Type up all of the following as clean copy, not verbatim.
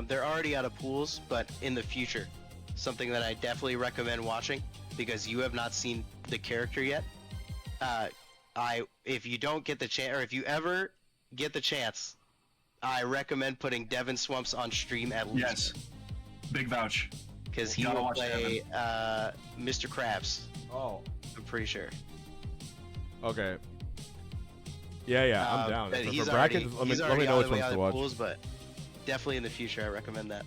They're already out of pools, but in the future, something that I definitely recommend watching because you have not seen the character yet. If you don't get the chance, or if you ever get the chance, I recommend putting Devin Swamps on stream at least. Yes, big vouch. Because he will play Mr. Krabs. Oh. I'm pretty sure. Okay. Yeah, I'm down. But For brackets, let me know which ones to watch. Pools, but definitely in the future, I recommend that.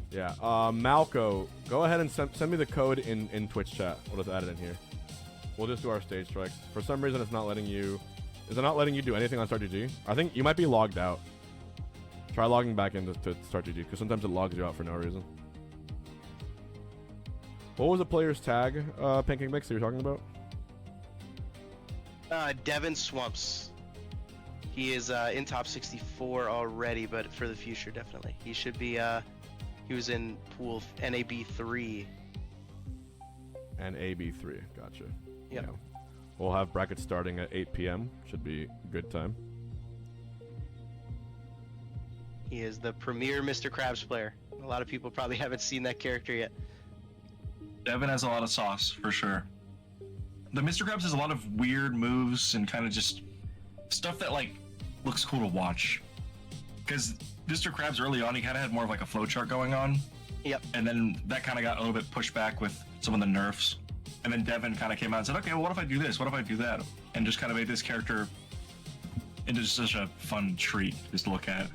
Yeah. Malco, go ahead and send me the code in Twitch chat. We'll just add it in here. We'll just do our stage strikes. For some reason, it's not letting you. Is it not letting you do anything on StartGG? I think you might be logged out. Try logging back into StartGG because sometimes it logs you out for no reason. What was the player's tag, Pancake Mix, that you're talking about? Devin Swamps. He is in top 64 already, but for the future, definitely. He should be, he was in pool NAB 3. NAB 3, gotcha. Yep. Yeah. We'll have brackets starting at 8 p.m. Should be a good time. He is the premier Mr. Krabs player. A lot of people probably haven't seen that character yet. Devin has a lot of sauce, for sure. The Mr. Krabs has a lot of weird moves and kind of just stuff that, like, looks cool to watch. Because Mr. Krabs early on, he kind of had more of like a flowchart going on. Yep. And then that kind of got a little bit pushed back with some of the nerfs. And then Devin kind of came out and said, okay, well, what if I do this? What if I do that? And just kind of made this character into just such a fun treat just to look at.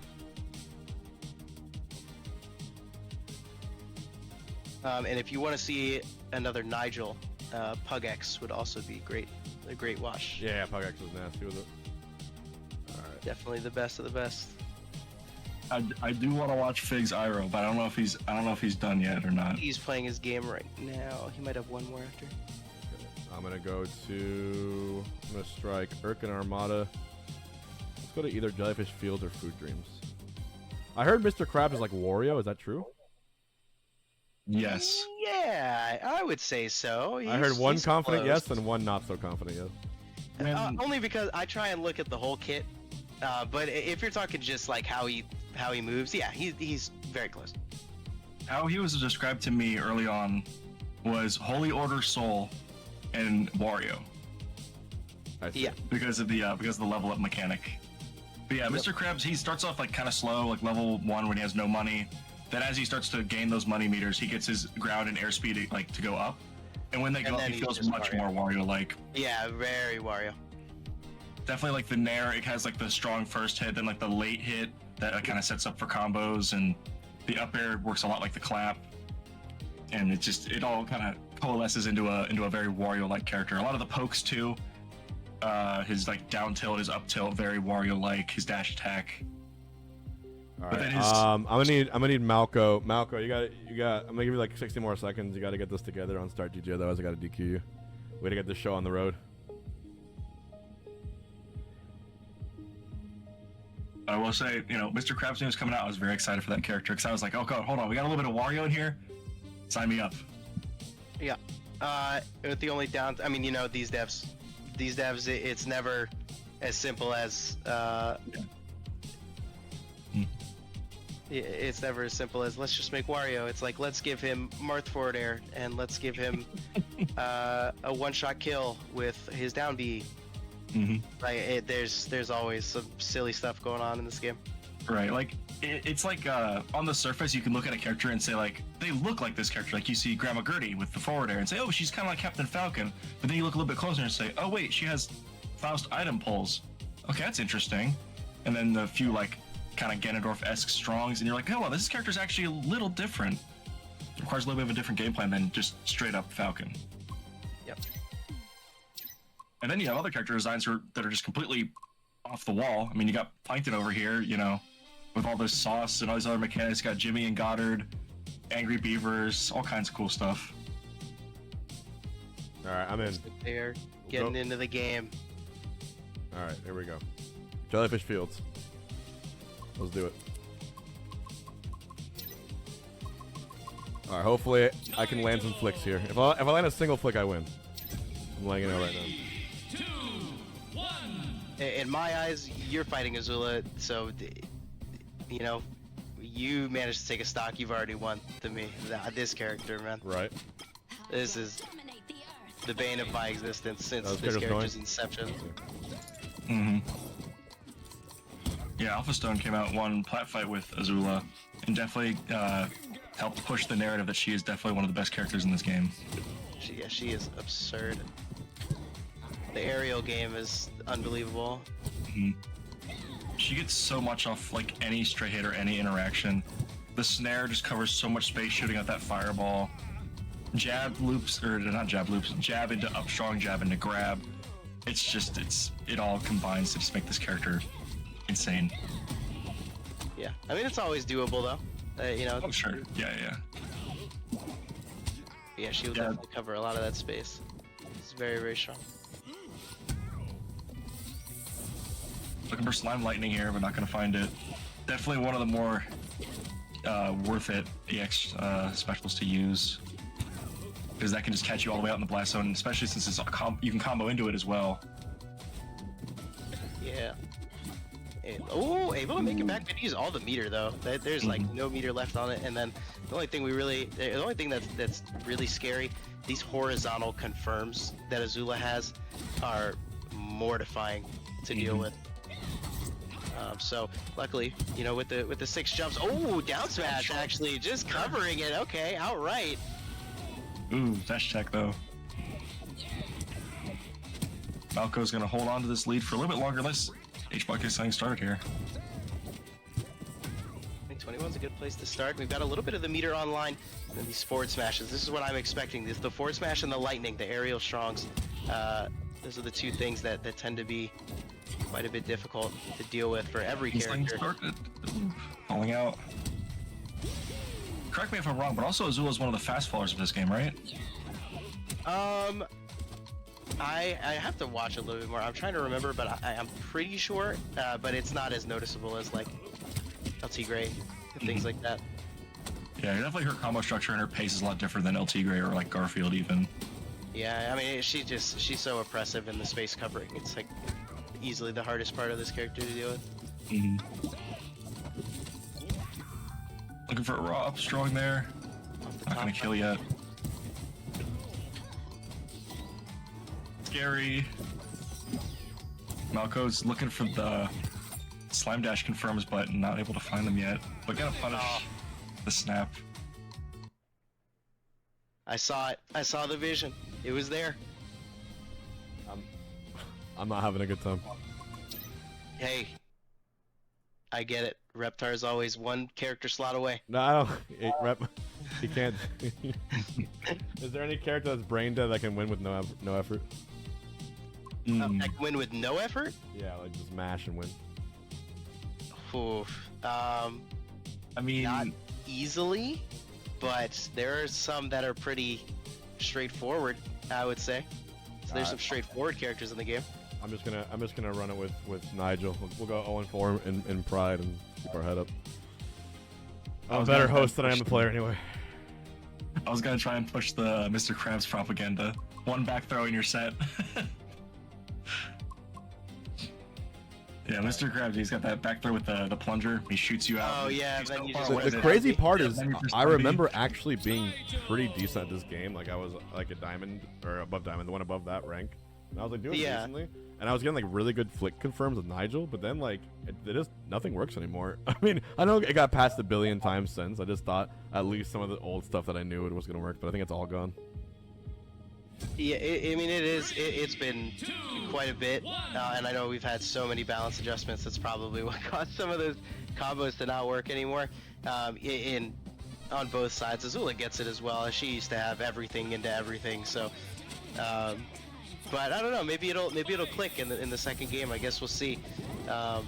And if you want to see another Nigel, Pugex would also be great. A great watch. Yeah, Pugex is nasty with it. Alright. Definitely the best of the best. I do want to watch Fig's Iroh, but I don't know if he's done yet or not. He's playing his game right now. He might have one more after. I'm gonna strike Urk and Armada. Let's go to either Jellyfish Fields or Food Dreams. I heard Mr. Krabs is like Wario, is that true? Yes. Yeah, I would say so. I heard one confident close. yes and one not so confident yes. Only because I try and look at the whole kit. But if you're talking just like how he moves, yeah, he's very close. How he was described to me early on was Holy Order Soul and Wario. I see. Yeah. Because of the level up mechanic. But yeah, Mr. Krabs, he starts off like kind of slow, like level 1 when he has no money. Then as he starts to gain those money meters, he gets his ground and airspeed like to go up. And when they go up, he feels much more Wario-like. Yeah, very Wario. Definitely like the Nair, it has like the strong first hit, then like the late hit that kind of sets up for combos, and the up air works a lot like the clap. And it all kind of coalesces into a very Wario-like character. A lot of the pokes too. His like down tilt, his up tilt, very Wario-like. His dash attack. All right. I'm gonna need Malco. Malco, you got. I'm gonna give you like 60 more seconds. You got to get this together on StartGG, otherwise I got to DQ you. Way to get this show on the road. I will say, Mr. Krabs news coming out. I was very excited for that character because I was like, oh god, hold on, we got a little bit of Wario in here. Sign me up. Yeah. With the only down, I mean, these devs, it's never as simple as. It's never as simple as let's just make Wario. It's like let's give him Marth forward air and let's give him a one-shot kill with his down B. Mm-hmm. Like there's always some silly stuff going on in this game. Right, like it's like on the surface you can look at a character and say like they look like this character. Like you see Grandma Gertie with the forward air and say, oh, she's kind of like Captain Falcon. But then you look a little bit closer and say, oh wait, she has Faust item pulls. Okay, that's interesting. And then the few like kind of Ganondorf-esque strongs, and you're like, oh, well, this character's actually a little different. It requires a little bit of a different game plan than just straight up Falcon. Yep. And then you have other character designs that are just completely off the wall. I mean, you got Plankton over here, with all this sauce and all these other mechanics. You got Jimmy and Goddard, Angry Beavers, all kinds of cool stuff. All right, I'm in. They're getting into the game. All right, here we go. Jellyfish Fields. Let's do it. All right, hopefully I can land some flicks here. If I land a single flick, I win. I'm laying it out right now. 3, 2, 1. In my eyes, you're fighting Azula, so you managed to take a stock, you've already won to me. This character, man. Right. This is the bane of my existence since Those this characters character's inception. Mm-hmm. Yeah, Alpha Stone came out, won plat fight with Azula, and definitely helped push the narrative that she is definitely one of the best characters in this game. She is absurd. The aerial game is unbelievable. Mm-hmm. She gets so much off like any straight hit or any interaction. The snare just covers so much space shooting out that fireball. Jab loops, or not jab loops, jab into up strong, jab into grab. It all combines to just make this character insane. Yeah, I mean it's always doable though. You know. Oh sure, yeah. Yeah, she will definitely cover a lot of that space. It's very, very strong. Looking for Slime Lightning here, but not gonna find it. Definitely one of the more worth it EX specials to use, because that can just catch you all the way out in the blast zone, especially since it's you can combo into it as well. Yeah. Oh, able to make it back. Maybe use all the meter though. There's like no meter left on it, and then the only thing that's really scary, these horizontal confirms that Azula has are mortifying to deal with. So luckily, you know, with the 6 jumps, oh, down smash actually just covering it. Okay, outright. Ooh, dash check though. Malco's gonna hold on to this lead for a little bit longer unless H-Block is getting started here. I think 21's a good place to start. We've got a little bit of the meter online, and then these forward smashes. This is what I'm expecting. The forward smash and the lightning, the aerial strongs. Those are the two things that tend to be quite a bit difficult to deal with for every character. Started. Falling out. Correct me if I'm wrong, but also Azula is one of the fast fallers of this game, right? I have to watch a little bit more. I'm trying to remember, but I'm pretty sure. But it's not as noticeable as like LT Gray and things like that. Yeah, definitely her combo structure and her pace is a lot different than LT Gray or like Garfield even. Yeah, I mean she's so oppressive in the space covering. It's like easily the hardest part of this character to deal with. Looking for a raw up strong there. Not gonna kill yet. Scary. Malco's looking for the slime dash confirms, but not able to find them yet. But gonna punish the snap. I saw it. I saw the vision. It was there. I'm not having a good time. Hey, I get it. Reptar's always one character slot away. No, I don't. He can't. Is there any character that's brain dead that can win with no effort? That can win with no effort? Yeah, like just mash and win. Oof. I mean, not easily, but there are some that are pretty straightforward, I would say. So there's some straightforward characters in the game. I'm just gonna run it with Nigel. We'll go 0-4 in pride and keep our head up. I'm a better host than I am the player anyway. I was gonna try and push the Mr. Krabs propaganda. One back throw and you're set. Yeah, Mr. Krabs, he's got that back throw with the plunger. He shoots you out. Oh yeah, then you just The crazy part is, I remember actually being pretty decent at this game. Like I was like a diamond or above diamond, the one above that rank. And I was like doing decently, and I was getting like really good flick confirms with Nigel. But then like it just nothing works anymore. I mean, I know it got passed 1 billion times since. I just thought at least some of the old stuff that I knew it was gonna work, but I think it's all gone. Yeah, I mean it's been quite a bit, and I know we've had so many balance adjustments. That's probably what caused some of those combos to not work anymore. On both sides, Azula gets it as well. She used to have everything into everything, so. But I don't know. Maybe it'll click in the second game. I guess we'll see. That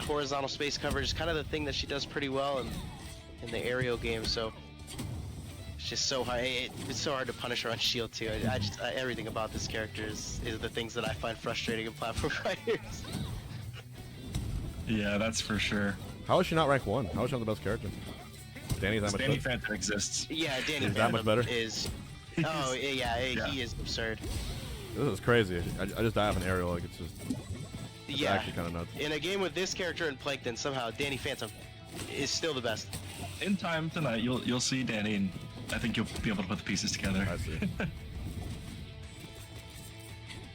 horizontal space coverage is kind of the thing that she does pretty well in the aerial game. So. It's just so hard. It's so hard to punish her on shield too. Everything about this character is the things that I find frustrating in platform fighters. Yeah, that's for sure. How is she not rank 1? How is she not the best character? Danny's that much better. Danny Phantom exists. Yeah, Danny is that much better? Is. Oh yeah, he is absurd. This is crazy. I just die of an aerial. Like it's just. It's Yeah. actually kind of nuts. In a game with this character and Plankton, somehow Danny Phantom is still the best. In time tonight, you'll see Danny, and I think you'll be able to put the pieces together. I see.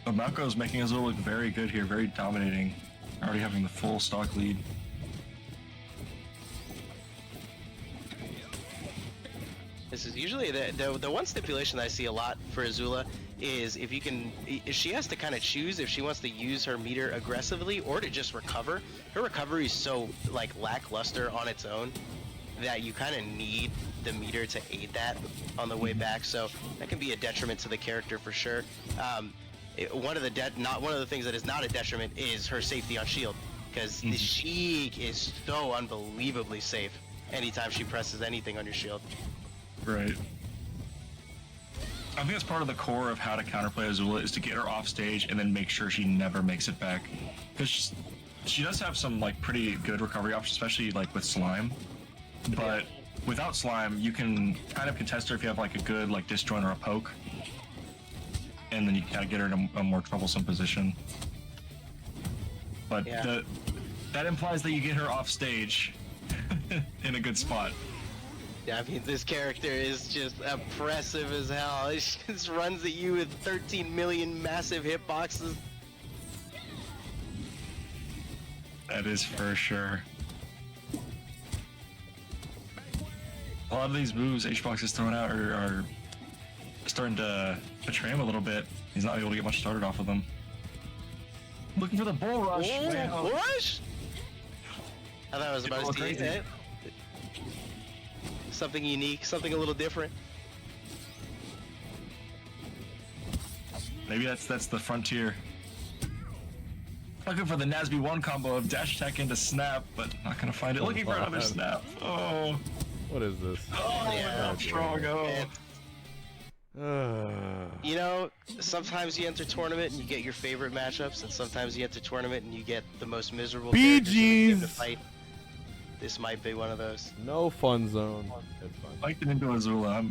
But Malco is making Azula look very good here, very dominating, already having the full stock lead. This is usually the one stipulation that I see a lot for Azula is if she has to kind of choose if she wants to use her meter aggressively or to just recover. Her recovery is so like lackluster on its own that you kind of need the meter to aid that on the way back. So that can be a detriment to the character for sure. One of the things that is not a detriment is her safety on shield, because she is so unbelievably safe anytime she presses anything on your shield. Right. I think that's part of the core of how to counterplay Azula is to get her off stage and then make sure she never makes it back. Because she does have some like pretty good recovery options, especially like with slime. But without slime, you can kind of contest her if you have like a good like disjoint or a poke. And then you kind of get her in a more troublesome position. But that implies that you get her off stage in a good spot. Yeah, I mean, this character is just oppressive as hell. She just runs at you with 13 million massive hitboxes. That is for sure. A lot of these moves Hbox is throwing out are starting to betray him a little bit. He's not able to get much started off of them. Looking for the bull rush. Oh, bull rush? I thought I was about to see it. Something unique, something a little different. Maybe that's the frontier. Looking for the Nasby 1 combo of dash attack into snap, but not gonna find it. Looking for another snap. Oh. What is this? Oh, yeah. strong. Oh. You know, sometimes you enter tournament and you get your favorite matchups, and sometimes you enter tournament and you get the most miserable characters in the game to fight. This might be one of those. No fun zone. It's fun. Like it into Azula.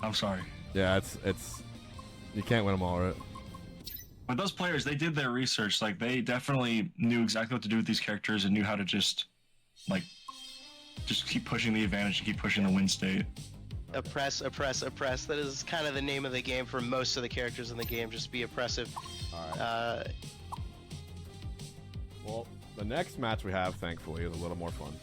I'm sorry. Yeah, it's you can't win them all, right? But those players, they did their research. Like they definitely knew exactly what to do with these characters and knew how to just keep pushing the advantage and keep pushing the win state. Oppress, oppress, oppress. That is kind of the name of the game for most of the characters in the game. Just be oppressive. All right. Well, the next match we have, thankfully, is a little more fun.